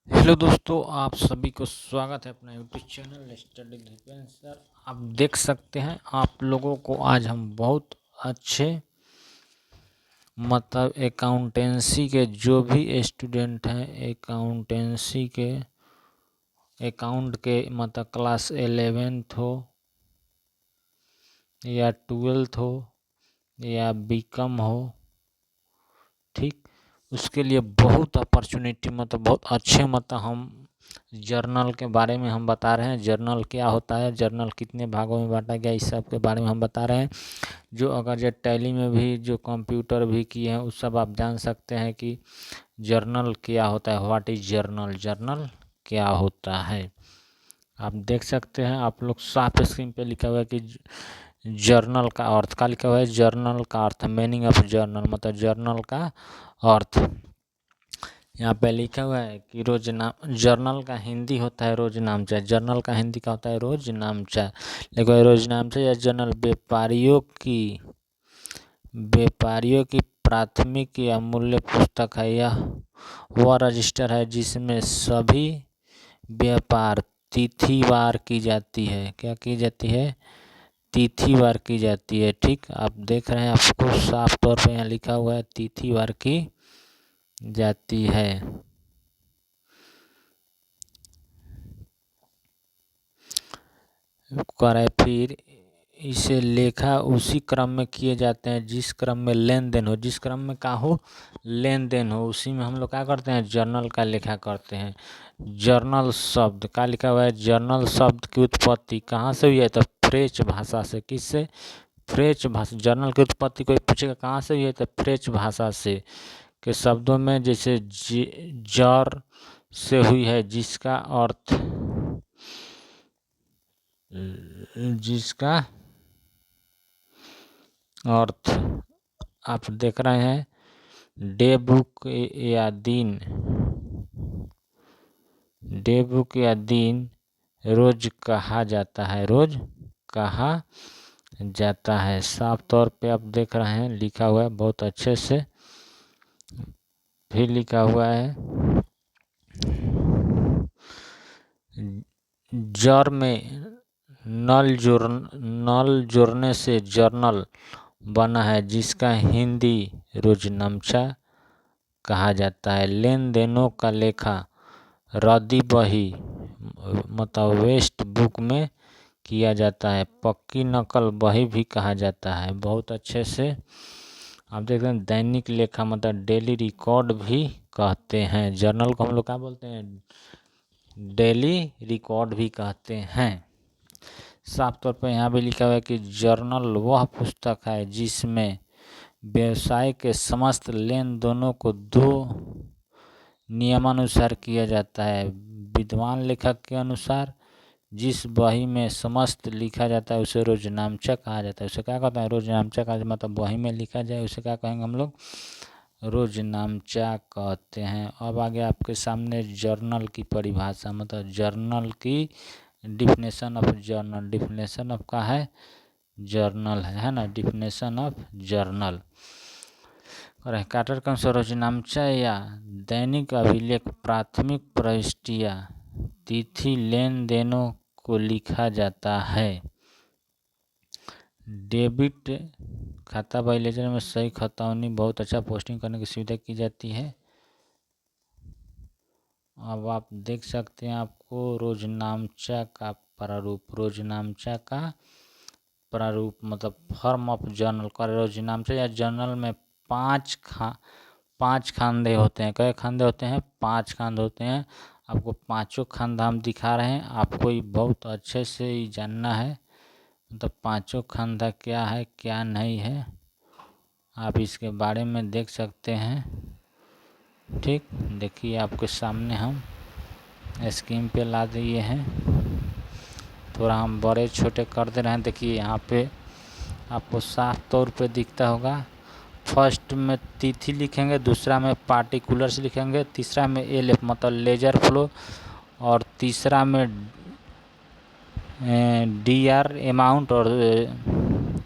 Hello दोस्तों, आप सभी को स्वागत है अपना YouTube channel study Dipen sir. आप देख सकते हैं, आप लोगों को आज हम बहुत अच्छे मतलब अकाउंटेंसी के जो भी स्टूडेंट हैं, अकाउंटेंसी के अकाउंट के मतलब क्लास 11th हो या 12th हो या बीकॉम हो, ठीक, उसके लिए बहुत अपॉर्चुनिटी मतलब बहुत अच्छे मतलब हम जर्नल के बारे में हम बता रहे हैं। जर्नल क्या होता है, जर्नल कितने भागों में बांटा गया, इस सब के बारे में हम बता रहे हैं। जो अगर जो टैली में भी जो कंप्यूटर भी किए हैं उस सब आप जान सकते हैं कि जर्नल क्या होता है। व्हाट इज जर्नल, जर्नल क्या होता है। आप देख सकते हैं, आप लोग साफ स्क्रीन पे लिखा हुआ है कि जर्नल का अर्थ का लिखा हुआ है। जर्नल का अर्थ, मीनिंग ऑफ जर्नल मतलब जर्नल का अर्थ यहाँ पे लिखा हुआ है कि रोजनाम। जर्नल का हिंदी होता है रोजनामचा। जर्नल का हिंदी का होता है रोजनामचा। लिखा है रोजनामचा या जर्नल व्यापारियों की प्राथमिक या मूल्य पुस्तक है। यह वह रजिस्टर है जिसमें सभी व्यापार तिथिवार की जाती है। क्या की जाती है? तिथिवार की जाती है। ठीक, आप देख रहे हैं, आपको साफ तौर पे यहाँ लिखा हुआ है तिथिवार की जाती है। करे फिर इसे लेखा उसी क्रम में किए जाते हैं जिस क्रम में लेन देन हो। जिस क्रम में का हो, लेन देन हो, उसी में हम लोग क्या करते हैं, जर्नल का लेखा करते हैं। जर्नल शब्द का लिखा हुआ है। जर्नल शब्द की उत्पत्ति कहाँ से हुई है? तो फ्रेंच भाषा से। किससे? फ्रेंच भाषा। जर्नल की उत्पत्ति कोई पूछेगा कहाँ से हुई है, तो फ्रेंच भाषा से के शब्दों में जैसे जर से हुई है, जिसका अर्थ आप देख रहे हैं डे बुक या दिन, डे बुक या दिन रोज कहा जाता है, रोज कहा जाता है। साफ तौर पे आप देख रहे हैं लिखा हुआ है बहुत अच्छे से। फिर लिखा हुआ है जर में नल जोड़ने से जर्नल बना है जिसका हिंदी रोजनामचा कहा जाता है। लेन देनों का लेखा रद्दी बही मतलब वेस्ट बुक में किया जाता है। पक्की नकल बही भी कहा जाता है। बहुत अच्छे से आप देख रहे हैं। दैनिक लेखा मतलब डेली रिकॉर्ड भी कहते हैं। जर्नल को हम लोग क्या बोलते हैं? डेली रिकॉर्ड भी कहते हैं। साफ तौर पर यहाँ भी लिखा हुआ है कि जर्नल वह पुस्तक है जिसमें व्यवसाय के समस्त लेन देनों को दो नियमानुसार किया जाता है। विद्वान लेखक के अनुसार जिस बही में समस्त लिखा जाता है उसे रोजनामचा कहा जाता है। उसे क्या कहते हैं? रोजनामचा का मतलब बही में लिखा जाए उसे क्या कहेंगे हम लोग? रोजनामचा कहते हैं। अब आगे आपके सामने जर्नल की परिभाषा मतलब जर्नल की definition of journal. Definition of का है जर्नल है ना। डिफिनेशन ऑफ जर्नल और कार्टर के अनुसार रोजनामचा या दैनिक अभिलेख प्राथमिक प्रविष्टियाँ तिथि लेन देनों को लिखा जाता है। डेबिट खाता बाई लेजर में सही खतौनी बहुत अच्छा पोस्टिंग करने की सुविधा की जाती है। अब आप देख सकते हैं, आपको रोजनामचा का प्रारूप, रोजनामचा का प्रारूप मतलब फॉर्म ऑफ जर्नल का। रोजनामचा या जर्नल में पाँच खांधे होते हैं। कई खांधे होते हैं? 5 खांधे होते हैं। आपको पांचों खांधा हम दिखा रहे हैं। आपको ये बहुत अच्छे से ही जानना है मतलब पांचों खांधा क्या है क्या नहीं है, आप इसके बारे में देख सकते हैं। ठीक, देखिए आपके सामने हम स्क्रीन पे ला दिए हैं। थोड़ा हम बड़े छोटे कर दे रहे हैं। देखिए यहाँ पे आपको साफ तौर पे दिखता होगा। फर्स्ट में तिथि लिखेंगे, दूसरा में पार्टिकुलर्स लिखेंगे, तीसरा में एलएफ मतलब लेजर फ्लो, और तीसरा में डीआर अमाउंट, और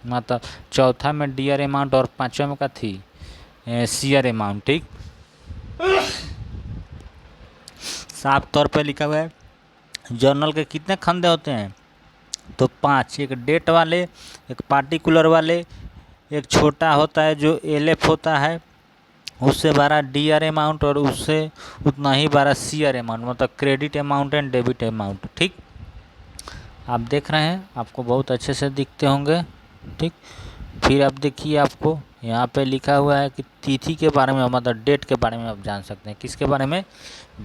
मतलब चौथा में डीआर अमाउंट, और पांचवा में का थी सीआर अमाउंट। ठीक, साफ तौर पे लिखा हुआ है। जर्नल के कितने खंडे होते हैं? तो 5, एक डेट वाले, एक पार्टिकुलर वाले, एक छोटा होता है जो एलएफ होता है, उससे बड़ा डीआर अमाउंट, और उससे उतना ही बड़ा सीआर अमाउंट, मतलब credit amount and debit amount. ठीक, आप देख रहे हैं, आपको बहुत अच्छे से दिखते होंगे। ठीक, फिर आप देखिए, आपको यहाँ पे लिखा हुआ है कि तिथि के बारे में, मतलब डेट के बारे में आप जान सकते हैं। किसके बारे में?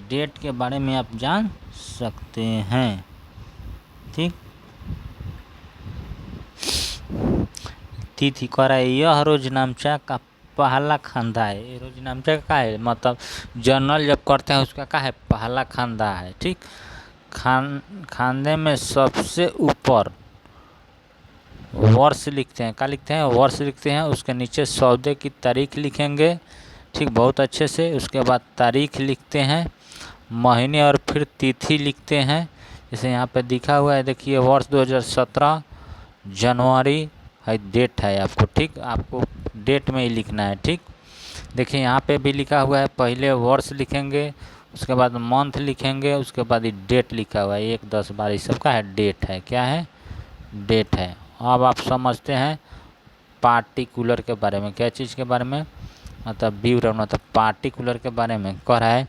डेट के बारे में आप जान सकते हैं। ठीक, तिथि कह रहा है यह रोजनामचा का पहला खंदा है। रोजनामचा का है, मतलब जर्नल जब करते हैं उसका क्या है? पहला खंदा है। ठीक, खाने में सबसे ऊपर वर्ष लिखते हैं। क्या लिखते हैं? वर्ष लिखते हैं। उसके नीचे सौदे की तारीख लिखेंगे। ठीक, बहुत अच्छे से। उसके बाद तारीख लिखते हैं, महीने और फिर तिथि लिखते हैं। जैसे यहाँ पे दिखा हुआ है, देखिए वर्ष 2017 जनवरी है, डेट है आपको। ठीक, आपको डेट में ही लिखना है। ठीक, देखिए यहाँ पे भी लिखा हुआ है, पहले वर्ष लिखेंगे, उसके बाद मंथ लिखेंगे, उसके बाद ये डेट लिखा हुआ है, 1, 10, 12, इस सब का है डेट है। क्या है? डेट है। अब आप समझते हैं पार्टिकुलर के बारे में। क्या चीज़ के बारे में? मतलब विवरण, मतलब पार्टिकुलर के बारे में कह रहा है।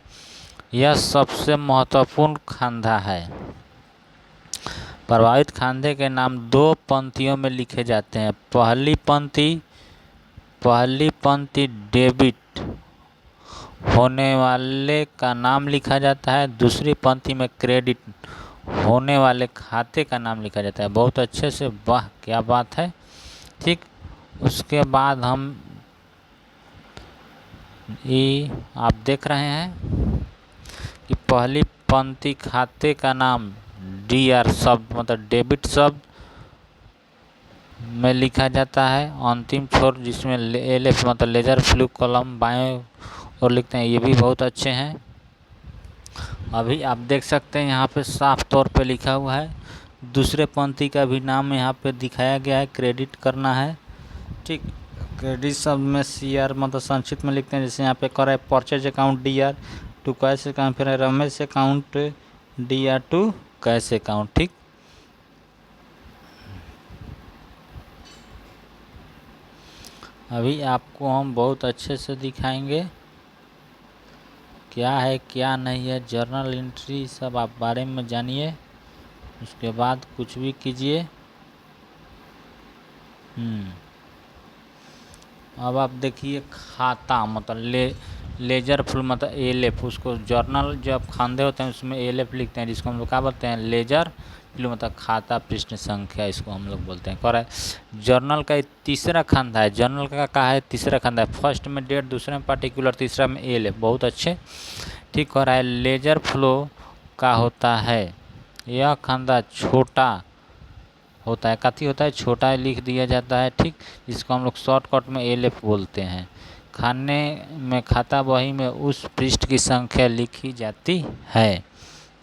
यह सबसे महत्वपूर्ण खांधा है। प्रभावित खांधे के नाम 2 पंक्तियों में लिखे जाते हैं। पहली पंक्ति डेबिट होने वाले का नाम लिखा जाता है, दूसरी पंक्ति में क्रेडिट होने वाले खाते का नाम लिखा जाता है। बहुत अच्छे से, वाह क्या बात है। ठीक, उसके बाद हम ये आप देख रहे हैं कि पहली पंक्ति खाते का नाम डीआर शब्द, मतलब डेबिट शब्द में लिखा जाता है। अंतिम छोर जिसमें एलएफ, मतलब लेजर फ्लू कॉलम बाएं और लिखते हैं। ये भी बहुत अच्छे हैं। अभी आप देख सकते हैं यहाँ पे साफ तौर पे लिखा हुआ है। दूसरे पंक्ति का भी नाम यहाँ पे दिखाया गया है, क्रेडिट करना है। ठीक, क्रेडिट शब्द में सीआर, मतलब संक्षिप्त में लिखते हैं। जैसे यहाँ पे कर रहा है purchase account DR to cash account, फिर Ramesh account DR to cash account. ठीक, अभी आपको हम बहुत अच्छे से दिखाएंगे क्या है क्या नहीं है। जर्नल एंट्री सब आप बारे में जानिए, उसके बाद कुछ भी कीजिए। अब आप देखिए खाता, मतलब लेजर फ्लू, मतलब एलएफ, उसको जर्नल जब खांधे होते हैं उसमें एलएफ लिखते हैं, जिसको हम लोग क्या बोलते हैं? लेजर फ्लू, मतलब खाता पृष्ठ संख्या, इसको हम लोग बोलते हैं। कह रहा है जर्नल का तीसरा खांधा है। जर्नल का कहा है? तीसरा खांधा है। फर्स्ट में डेट, दूसरे में पार्टिकुलर, तीसरा में एलएफ। बहुत अच्छे। ठीक, कह रहा है लेजर फ्लो का होता है, यह खांधा छोटा होता है। कथी होता है? छोटा लिख दिया जाता है। ठीक, जिसको हम लोग शॉर्टकट में एलएफ बोलते हैं। खाने में खाता बही में उस पृष्ठ की संख्या लिखी जाती है।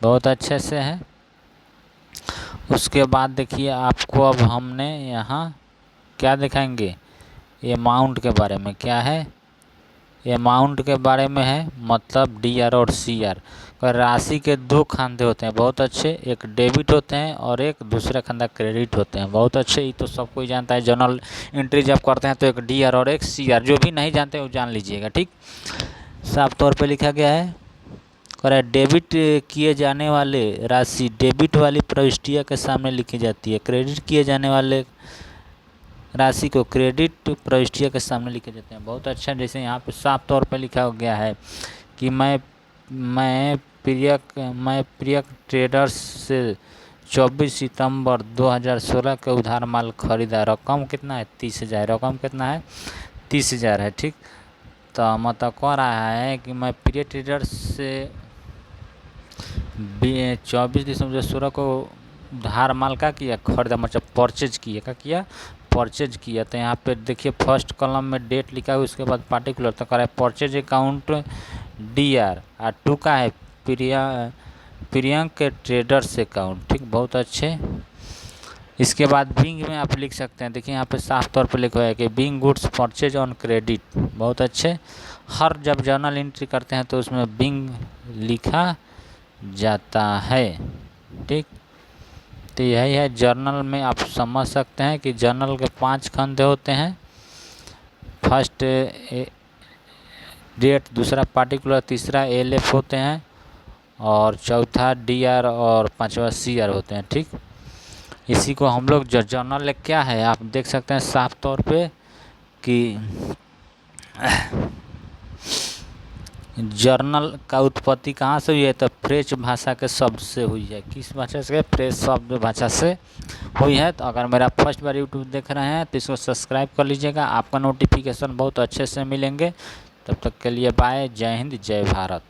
बहुत अच्छे से है। उसके बाद देखिए, आपको अब हमने यहाँ क्या दिखाएंगे? अमाउंट के बारे में। क्या है? अमाउंट के बारे में है, मतलब डीआर और सीआर। राशि के 2 खांधे होते हैं। बहुत अच्छे। एक डेबिट होते हैं और एक दूसरा खांधा क्रेडिट होते हैं। बहुत अच्छे, ये तो सब कोई जानता है। जर्नल एंट्री जब करते हैं तो एक डीआर और एक सीआर, जो भी नहीं जानते वो जान लीजिएगा। ठीक, साफ तौर पे लिखा गया है। कह रहा है डेबिट किए जाने वाले राशि डेबिट वाली प्रविष्टियाँ के सामने लिखी जाती है। क्रेडिट किए जाने वाले राशि को क्रेडिट प्रविष्टियाँ के सामने लिखे जाते हैं। बहुत अच्छा। जैसे यहाँ पे साफ तौर पे लिखा गया है कि मैं प्रियक ट्रेडर्स से 24 सितंबर 2016 के उधार माल खरीदा। रकम कितना है? 30,000। रकम कितना है? 30,000 है। ठीक, तो मतलब कह रहा है कि मैं प्रिय ट्रेडर्स से 24 दिसंबर 2016 को उधार माल का किया, खरीदा, मतलब परचेज किया। क्या किया? परचेज किया। तो यहाँ पे देखिए फर्स्ट कॉलम में डेट लिखा है, उसके बाद पार्टिकुलर। तो कह परचेज अकाउंट डीआर और 2 का है प्रियंक के ट्रेडर्स अकाउंट। ठीक, बहुत अच्छे। इसके बाद बिंग में आप लिख सकते हैं। देखिए यहाँ पे साफ तौर पे लिखा है कि Bing goods purchase on credit. बहुत अच्छे। हर जब जर्नल एंट्री करते हैं तो उसमें बिंग लिखा जाता है। ठीक, तो यही है जर्नल में। आप समझ सकते हैं कि जर्नल के 5 खंड होते हैं। फर्स्ट डेट, दूसरा पार्टिकुलर, तीसरा एलएफ होते हैं, और चौथा डीआर और पांचवा सीआर होते हैं। ठीक, इसी को हम लोग जर्नल क्या है आप देख सकते हैं साफ तौर पे कि जर्नल का उत्पत्ति कहाँ से हुई है, तो फ्रेंच भाषा के शब्द से हुई है। किस भाषा से? फ्रेंच शब्द भाषा से हुई है। तो अगर मेरा फर्स्ट बार यूट्यूब देख रहे हैं तो इसको सब्सक्राइब कर लीजिएगा, आपका नोटिफिकेशन बहुत अच्छे से मिलेंगे। तब तक के लिए बाय, जय हिंद, जय भारत।